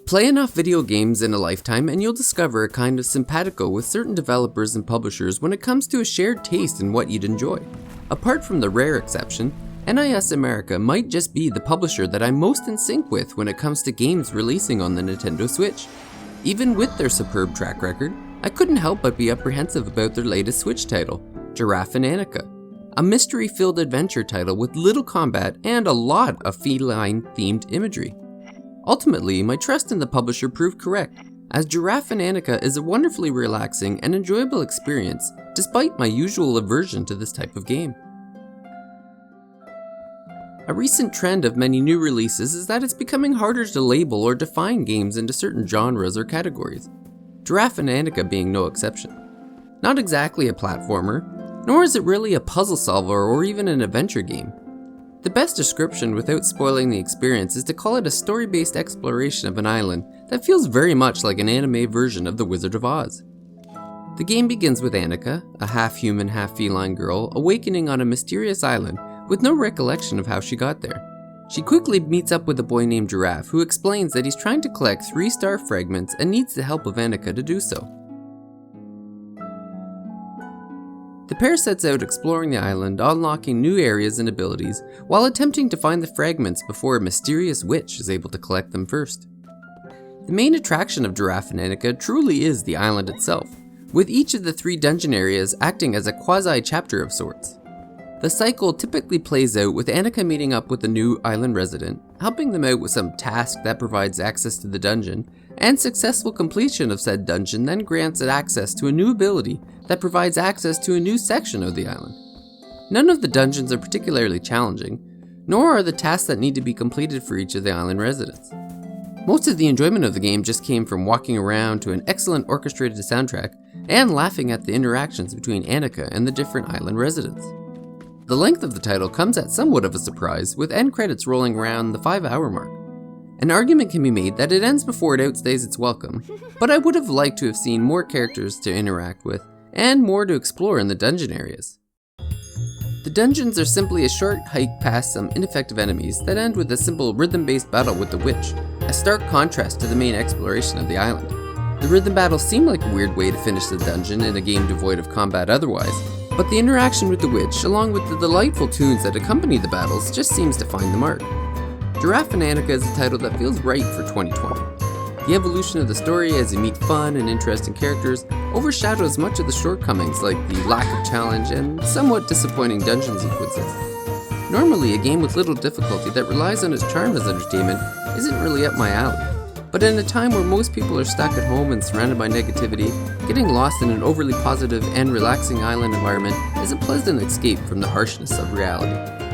Play enough video games in a lifetime and you'll discover a kind of simpatico with certain developers and publishers when it comes to a shared taste in what you'd enjoy. Apart from the rare exception, NIS America might just be the publisher that I'm most in sync with when it comes to games releasing on the Nintendo Switch. Even with their superb track record, I couldn't help but be apprehensive about their latest Switch title, Giraffe and Annika, a mystery-filled adventure title with little combat and a lot of feline-themed imagery. Ultimately, my trust in the publisher proved correct, as Giraffe and Annika is a wonderfully relaxing and enjoyable experience despite my usual aversion to this type of game. A recent trend of many new releases is that it's becoming harder to label or define games into certain genres or categories, Giraffe and Annika being no exception. Not exactly a platformer, nor is it really a puzzle solver or even an adventure game. The best description without spoiling the experience is to call it a story-based exploration of an island that feels very much like an anime version of The Wizard of Oz. The game begins with Annika, a half-human, half-feline girl, awakening on a mysterious island with no recollection of how she got there. She quickly meets up with a boy named Giraffe who explains that he's trying to collect 3-star fragments and needs the help of Annika to do so. The pair sets out exploring the island, unlocking new areas and abilities, while attempting to find the fragments before a mysterious witch is able to collect them first. The main attraction of Giraffe and Annika truly is the island itself, with each of the 3 dungeon areas acting as a quasi-chapter of sorts. The cycle typically plays out with Annika meeting up with a new island resident, helping them out with some task that provides access to the dungeon, and successful completion of said dungeon then grants it access to a new ability that provides access to a new section of the island. None of the dungeons are particularly challenging, nor are the tasks that need to be completed for each of the island residents. Most of the enjoyment of the game just came from walking around to an excellent orchestrated soundtrack and laughing at the interactions between Annika and the different island residents. The length of the title comes at somewhat of a surprise, with end credits rolling around the 5-hour mark. An argument can be made that it ends before it outstays its welcome, but I would have liked to have seen more characters to interact with, and more to explore in the dungeon areas. The dungeons are simply a short hike past some ineffective enemies that end with a simple rhythm-based battle with the witch, a stark contrast to the main exploration of the island. The rhythm battles seem like a weird way to finish the dungeon in a game devoid of combat otherwise, but the interaction with the witch, along with the delightful tunes that accompany the battles, just seems to find the mark. Giraffe and Annika is a title that feels right for 2020. The evolution of the story as you meet fun and interesting characters overshadows much of the shortcomings like the lack of challenge and somewhat disappointing dungeon sequences. Normally, a game with little difficulty that relies on its charm as entertainment isn't really up my alley. But in a time where most people are stuck at home and surrounded by negativity, getting lost in an overly positive and relaxing island environment is a pleasant escape from the harshness of reality.